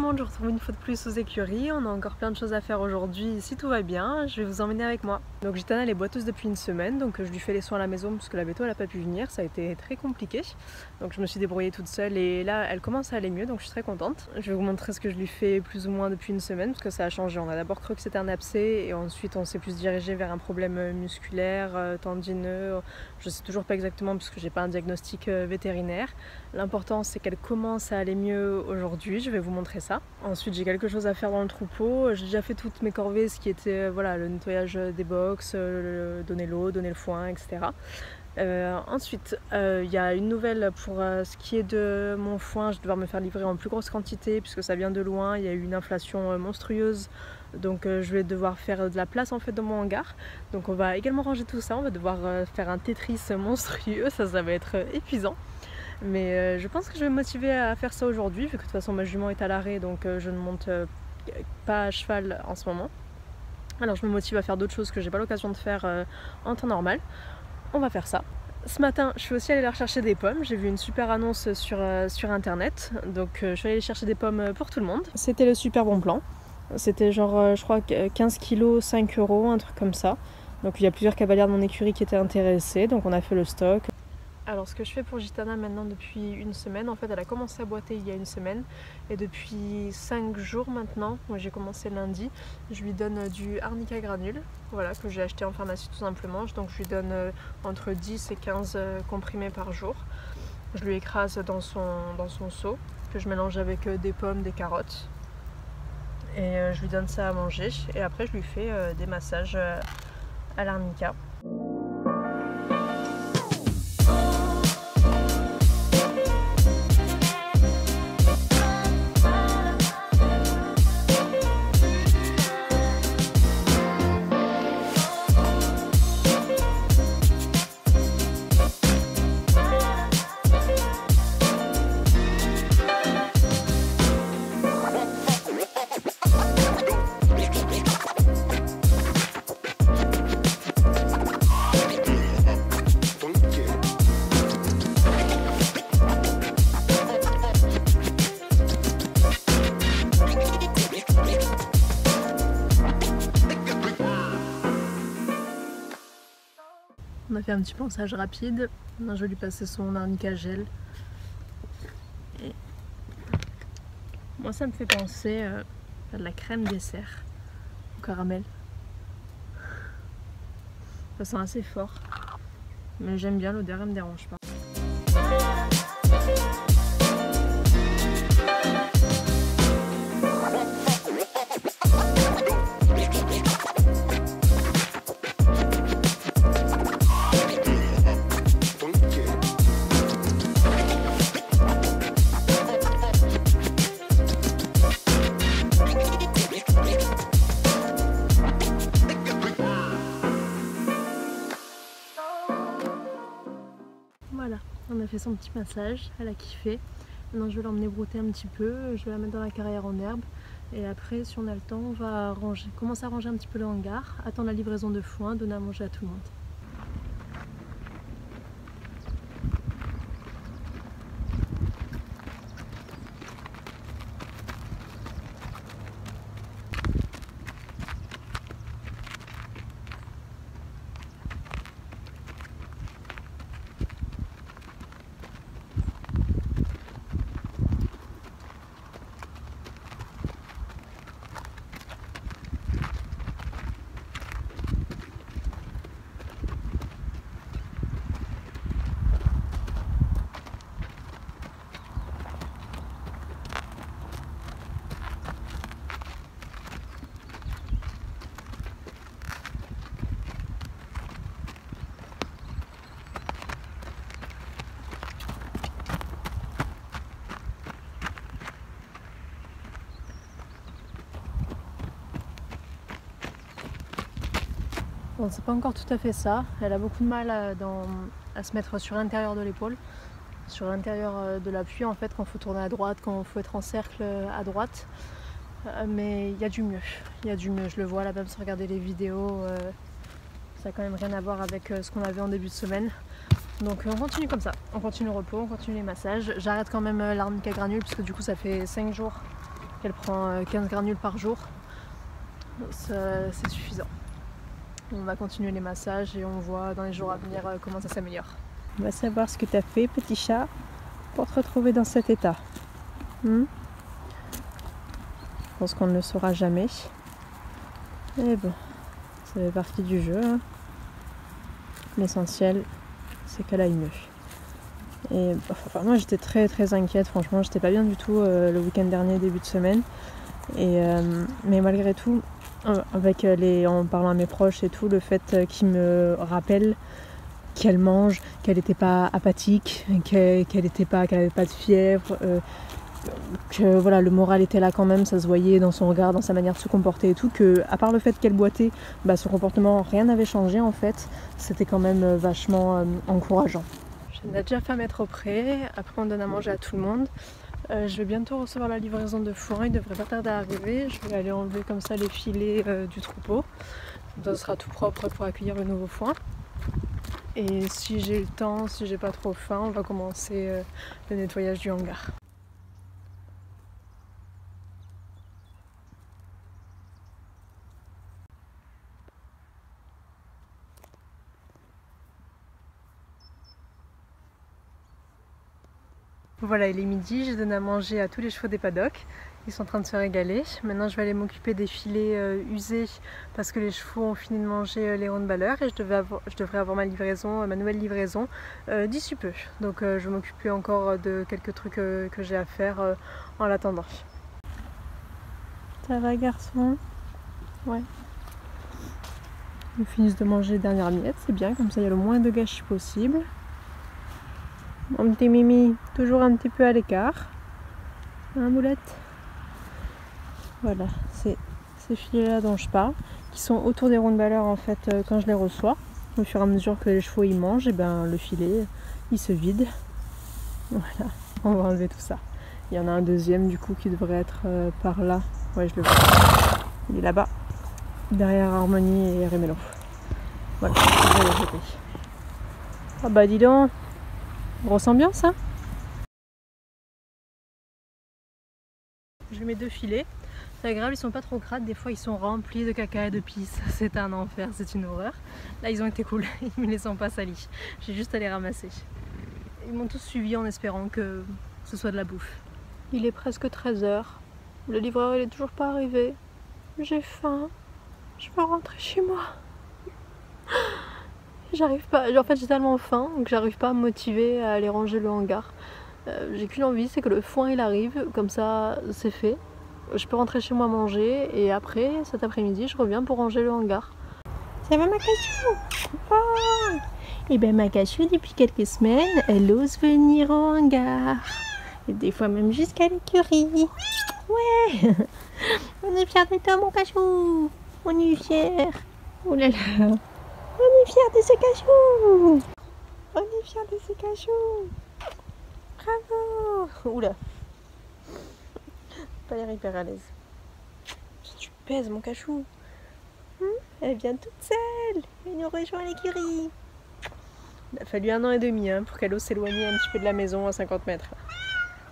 monde, je vous retrouve une fois de plus aux écuries. On a encore plein de choses à faire aujourd'hui. Si tout va bien, je vais vous emmener avec moi. Donc Gitana elle est boiteuse depuis une semaine, donc je lui fais les soins à la maison parce que la béto elle n'a pas pu venir, ça a été très compliqué. Donc je me suis débrouillée toute seule et là elle commence à aller mieux, donc je suis très contente. Je vais vous montrer ce que je lui fais plus ou moins depuis une semaine parce que ça a changé. On a d'abord cru que c'était un abcès et ensuite on s'est plus dirigé vers un problème musculaire, tendineux. Je sais toujours pas exactement parce que j'ai pas un diagnostic vétérinaire. L'important c'est qu'elle commence à aller mieux aujourd'hui, je vais vous montrer ça. Ensuite j'ai quelque chose à faire dans le troupeau, j'ai déjà fait toutes mes corvées, ce qui était voilà, le nettoyage des box, donner l'eau, donner le foin, etc. Ensuite il y a une nouvelle pour ce qui est de mon foin, je vais devoir me faire livrer en plus grosse quantité puisque ça vient de loin, il y a eu une inflation monstrueuse. Donc je vais devoir faire de la place en fait dans mon hangar. Donc on va également ranger tout ça, on va devoir faire un Tetris monstrueux, ça va être épuisant. Mais je pense que je vais me motiver à faire ça aujourd'hui, vu que de toute façon ma jument est à l'arrêt, donc je ne monte pas à cheval en ce moment. Alors je me motive à faire d'autres choses que j'ai pas l'occasion de faire en temps normal. On va faire ça. Ce matin, je suis aussi allée leur chercher des pommes. J'ai vu une super annonce sur internet, donc je suis allée chercher des pommes pour tout le monde. C'était le super bon plan. C'était genre, je crois, 15 kg, 5 €, un truc comme ça. Donc il y a plusieurs cavalières de mon écurie qui étaient intéressées, donc on a fait le stock. Alors ce que je fais pour Gitana maintenant depuis une semaine, en fait elle a commencé à boiter il y a une semaine et depuis 5 jours maintenant, moi j'ai commencé lundi, je lui donne du arnica granule, voilà, que j'ai acheté en pharmacie tout simplement, donc je lui donne entre 10 et 15 comprimés par jour. Je lui écrase dans son seau, que je mélange avec des pommes, des carottes et je lui donne ça à manger et après je lui fais des massages à l'arnica. On a fait un petit ponçage rapide, maintenant je vais lui passer son arnica gel. Et moi ça me fait penser à de la crème dessert au caramel. Ça sent assez fort, mais j'aime bien l'odeur, elle me dérange pas. Voilà, on a fait son petit massage, elle a kiffé. Maintenant je vais l'emmener brouter un petit peu, je vais la mettre dans la carrière en herbe. Et après, si on a le temps, on va commencer à ranger un petit peu le hangar, attendre la livraison de foin, donner à manger à tout le monde. Bon, c'est pas encore tout à fait ça, elle a beaucoup de mal à se mettre sur l'intérieur de l'épaule, sur l'intérieur de l'appui en fait, quand il faut tourner à droite, quand il faut être en cercle à droite. Mais il y a du mieux, je le vois là même sans regarder les vidéos, ça n'a quand même rien à voir avec ce qu'on avait en début de semaine. Donc on continue comme ça, on continue le repos, on continue les massages. J'arrête quand même l'arnica granule parce que du coup ça fait 5 jours qu'elle prend 15 granules par jour. C'est suffisant. On va continuer les massages et on voit dans les jours à venir comment ça s'améliore. On va savoir ce que tu as fait, petit chat, pour te retrouver dans cet état. Je pense qu'on ne le saura jamais. Mais bon, ça fait partie du jeu. Hein. L'essentiel, c'est qu'elle aille mieux. Et moi j'étais très inquiète, franchement, j'étais pas bien du tout le week-end dernier, début de semaine. Mais malgré tout, en parlant à mes proches et tout, le fait qu'ils me rappellent qu'elle mange, qu'elle n'était pas apathique, qu'elle n'avait pas de fièvre, que voilà, le moral était là quand même, ça se voyait dans son regard, dans sa manière de se comporter et tout, que à part le fait qu'elle boitait, son comportement, rien n'avait changé en fait, c'était quand même vachement encourageant. On a déjà fait à mettre au pré, après on donne à manger à tout le monde. Je vais bientôt recevoir la livraison de foin, il devrait pas tarder à arriver. Je vais aller enlever comme ça les filets du troupeau. Ça sera tout propre pour accueillir le nouveau foin. Et si j'ai le temps, si j'ai pas trop faim, on va commencer le nettoyage du hangar. Voilà, il est midi, j'ai donné à manger à tous les chevaux des paddocks. Ils sont en train de se régaler. Maintenant, je vais aller m'occuper des filets usés parce que les chevaux ont fini de manger les rondballeurs et je devrais avoir ma nouvelle livraison d'ici peu. Donc, je vais m'occuper encore de quelques trucs que j'ai à faire en l'attendant. Ça va, garçon? Ouais. Ils finissent de manger les dernières miettes, c'est bien, comme ça il y a le moins de gâchis possible. Mon petit Mimi, toujours un petit peu à l'écart. Hein, Moulette? Voilà, c'est ces filets-là dont je parle, qui sont autour des rondballeurs en fait quand je les reçois. Au fur et à mesure que les chevaux ils mangent, et le filet il se vide. Voilà, on va enlever tout ça. Il y en a un deuxième du coup qui devrait être par là. Ouais, je le vois. Il est là-bas, derrière Harmonie et Rémélo. Voilà, je vais le jeter. Ah bah dis donc! Grosse ambiance, hein. Je mets 2 filets. C'est agréable, ils sont pas trop crades. Des fois, ils sont remplis de caca et de pisse. C'est un enfer, c'est une horreur. Là, ils ont été cool. Ils me les ont pas salis. J'ai juste à les ramasser. Ils m'ont tous suivi en espérant que ce soit de la bouffe. Il est presque 13 h. Le livreur, il est toujours pas arrivé. J'ai faim. Je veux rentrer chez moi. J'arrive pas, en fait j'ai tellement faim que j'arrive pas à me motiver à aller ranger le hangar. J'ai qu'une envie, c'est que le foin il arrive, comme ça c'est fait. Je peux rentrer chez moi manger et après, cet après-midi, je reviens pour ranger le hangar. Ça va Macachou? Oh. Et ben Macachou, depuis quelques semaines, elle ose venir au hangar. Et des fois même jusqu'à l'écurie. Ouais. On est fiers de toi mon cachou. On est fiers. Oh là là. On est fiers de ce cachou. On est fiers de ce cachou. Bravo. Oula. Pas l'air hyper à l'aise. Tu pèses mon cachou. Elle vient toute seule. Elle nous rejoint à l'écurie. Il a fallu 1 an et demi pour qu'elle ose s'éloigner un petit peu de la maison à 50 mètres.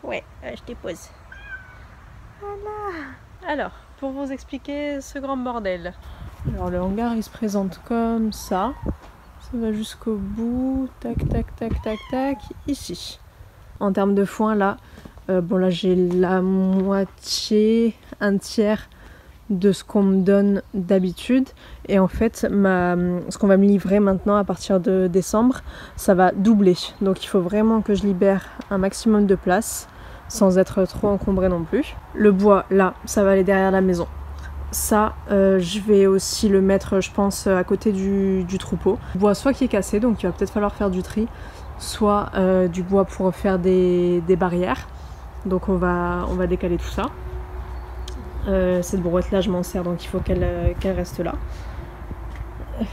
Ouais, je dépose. Voilà. Alors, pour vous expliquer ce grand bordel. Alors le hangar il se présente comme ça. Ça va jusqu'au bout. Tac, tac, tac, tac, tac. Ici. En termes de foin là, là j'ai la moitié, un tiers de ce qu'on me donne d'habitude. Et en fait, ce qu'on va me livrer maintenant à partir de décembre, ça va doubler. Donc il faut vraiment que je libère un maximum de place sans être trop encombré non plus. Le bois, là, ça va aller derrière la maison. Ça, je vais aussi le mettre, je pense, à côté du troupeau. Le bois soit qui est cassé, donc il va peut-être falloir faire du tri, soit du bois pour faire des barrières. Donc on va décaler tout ça. Cette brouette là je m'en sers, donc il faut qu'elle reste là.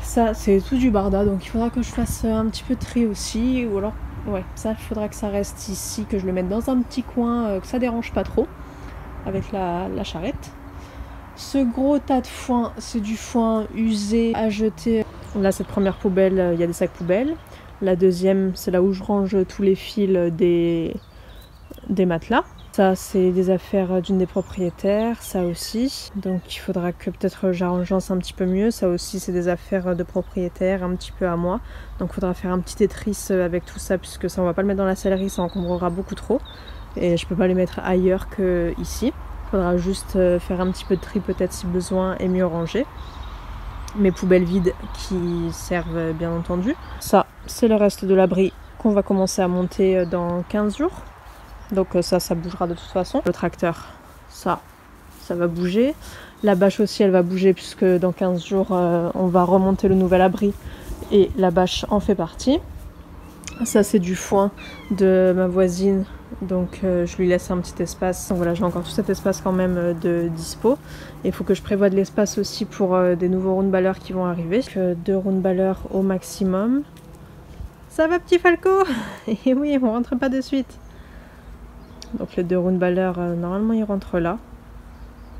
Ça c'est tout du barda, donc il faudra que je fasse un petit peu de tri aussi, ou alors ouais, ça il faudra que ça reste ici, que je le mette dans un petit coin, que ça dérange pas trop avec la charrette. Ce gros tas de foin, c'est du foin usé à jeter. Là cette première poubelle, il y a des sacs poubelles. La deuxième, c'est là où je range tous les fils des matelas. Ça, c'est des affaires d'une des propriétaires, ça aussi. Donc il faudra que peut-être j'arrange un petit peu mieux. Ça aussi, c'est des affaires de propriétaires, un petit peu à moi. Donc il faudra faire un petit Tetris avec tout ça, puisque ça, on va pas le mettre dans la sellerie, ça encombrera beaucoup trop. Et je peux pas les mettre ailleurs que ici. Il faudra juste faire un petit peu de tri peut-être si besoin et mieux ranger. Mes poubelles vides qui servent bien entendu. Ça, c'est le reste de l'abri qu'on va commencer à monter dans 15 jours. Donc ça bougera de toute façon. Le tracteur, ça va bouger. La bâche aussi, elle va bouger puisque dans 15 jours, on va remonter le nouvel abri et la bâche en fait partie. Ça, c'est du foin de ma voisine, donc je lui laisse un petit espace. Donc voilà, j'ai encore tout cet espace quand même de dispo. Il faut que je prévoie de l'espace aussi pour des nouveaux roundballers qui vont arriver. 2 roundballers au maximum. Ça va, petit Falco? Et oui, on rentre pas de suite. Donc les 2 roundballers, normalement ils rentrent là.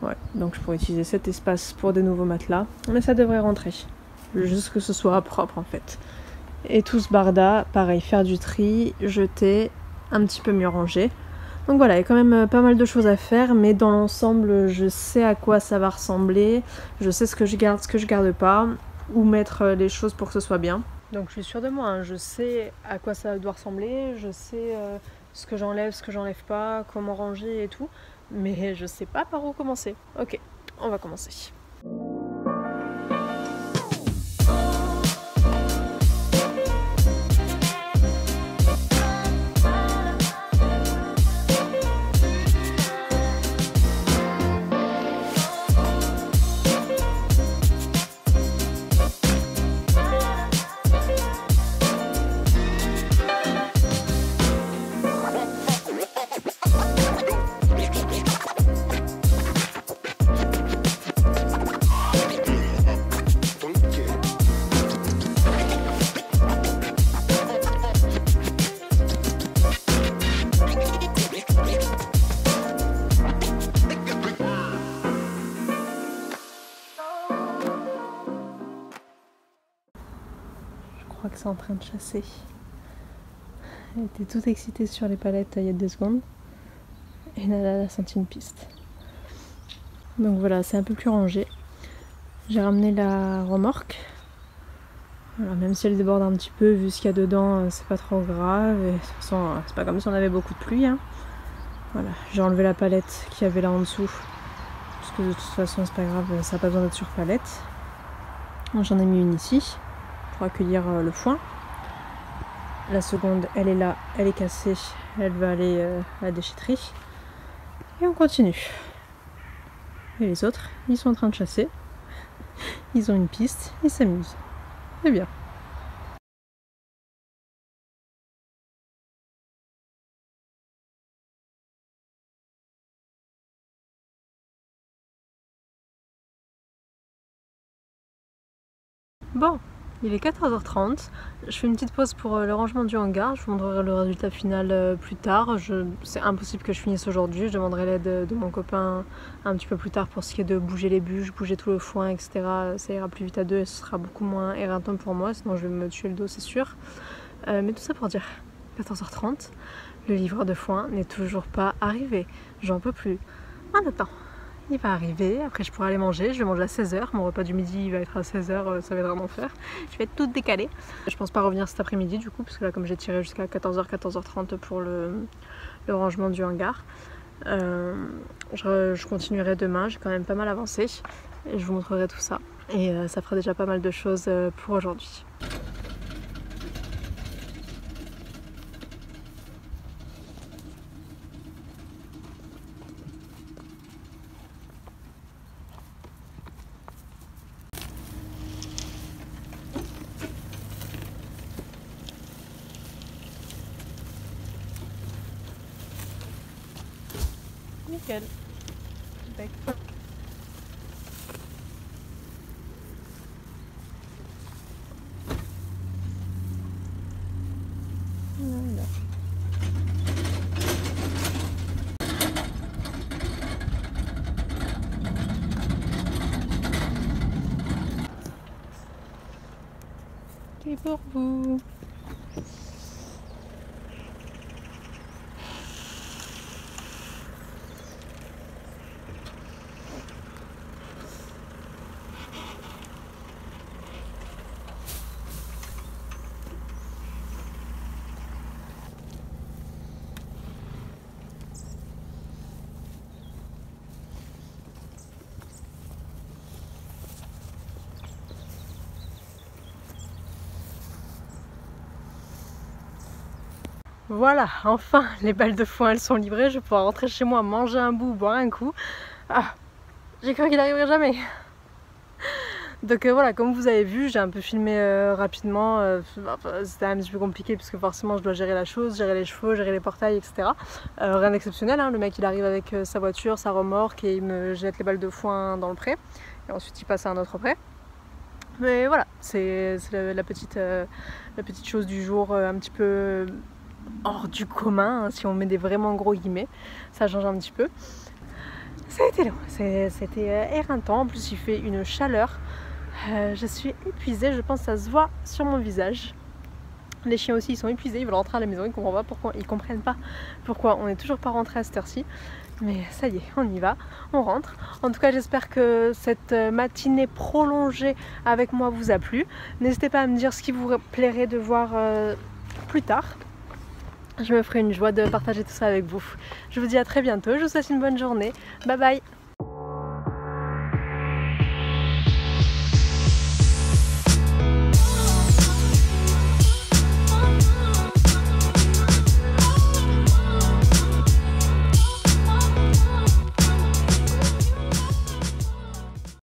Ouais, donc je pourrais utiliser cet espace pour des nouveaux matelas. Mais ça devrait rentrer. Juste que ce soit propre en fait. Et tout ce barda, pareil, faire du tri, jeter, un petit peu mieux ranger. Donc voilà, il y a quand même pas mal de choses à faire, mais dans l'ensemble, je sais à quoi ça va ressembler. Je sais ce que je garde pas, où mettre les choses pour que ce soit bien. Donc je suis sûre de moi, hein. Je sais à quoi ça doit ressembler, je sais ce que j'enlève, ce que j'enlève pas, comment ranger et tout, mais je sais pas par où commencer. Ok, on va commencer. Je crois que c'est en train de chasser. Elle était toute excitée sur les palettes il y a 2 secondes. Et là, elle a senti une piste. Donc voilà, c'est un peu plus rangé. J'ai ramené la remorque. Alors, même si elle déborde un petit peu, vu ce qu'il y a dedans, c'est pas trop grave. Et de toute façon, c'est pas comme si on avait beaucoup de pluie. Hein. Voilà, j'ai enlevé la palette qu'il y avait là en dessous. Parce que de toute façon, c'est pas grave, ça n'a pas besoin d'être sur palette. J'en ai mis une ici pour accueillir le foin. La seconde, elle est là, elle est cassée, elle va aller à la déchetterie. Et on continue. Et les autres, ils sont en train de chasser. Ils ont une piste, ils s'amusent. C'est bien. Bon, il est 14h30, je fais une petite pause pour le rangement du hangar, je vous montrerai le résultat final plus tard. C'est impossible que je finisse aujourd'hui, je demanderai l'aide de mon copain un petit peu plus tard pour ce qui est de bouger les bûches, bouger tout le foin, etc. Ça ira plus vite à 2 et ce sera beaucoup moins éreintant pour moi, sinon je vais me tuer le dos, c'est sûr. Mais tout ça pour dire, 14h30, le livreur de foin n'est toujours pas arrivé, j'en peux plus. En attendant, il va arriver, après je pourrai aller manger, je vais manger à 16h, mon repas du midi il va être à 16h, ça va être un enfer. Je vais être toute décalée. Je pense pas revenir cet après-midi du coup, parce que là comme j'ai tiré jusqu'à 14h, 14h30 pour le rangement du hangar. Je continuerai demain, j'ai quand même pas mal avancé, et je vous montrerai tout ça. Et ça fera déjà pas mal de choses pour aujourd'hui. Nickel. Bec. Voilà. C'est pour vous. Voilà, enfin les balles de foin elles sont livrées, je vais pouvoir rentrer chez moi, manger un bout, boire un coup. Ah, j'ai cru qu'il arriverait jamais. Donc voilà, comme vous avez vu, j'ai un peu filmé rapidement, c'était un petit peu compliqué parce que forcément je dois gérer la chose, gérer les chevaux, gérer les portails, etc. Rien d'exceptionnel, hein. Le mec il arrive avec sa voiture, sa remorque et il me jette les balles de foin dans le pré. Et ensuite il passe à un autre pré. Mais voilà, c'est la petite chose du jour un petit peu hors du commun, hein, si on met des vraiment gros guillemets, ça change un petit peu. Ça a été long, c'était éreintant, en plus il fait une chaleur. Je suis épuisée, je pense que ça se voit sur mon visage. Les chiens aussi ils sont épuisés, ils veulent rentrer à la maison, ils comprennent pas pourquoi on n'est toujours pas rentré à cette heure-ci. Mais ça y est, on y va, on rentre. En tout cas j'espère que cette matinée prolongée avec moi vous a plu. N'hésitez pas à me dire ce qui vous plairait de voir plus tard. Je me ferai une joie de partager tout ça avec vous. Je vous dis à très bientôt, je vous souhaite une bonne journée. Bye bye.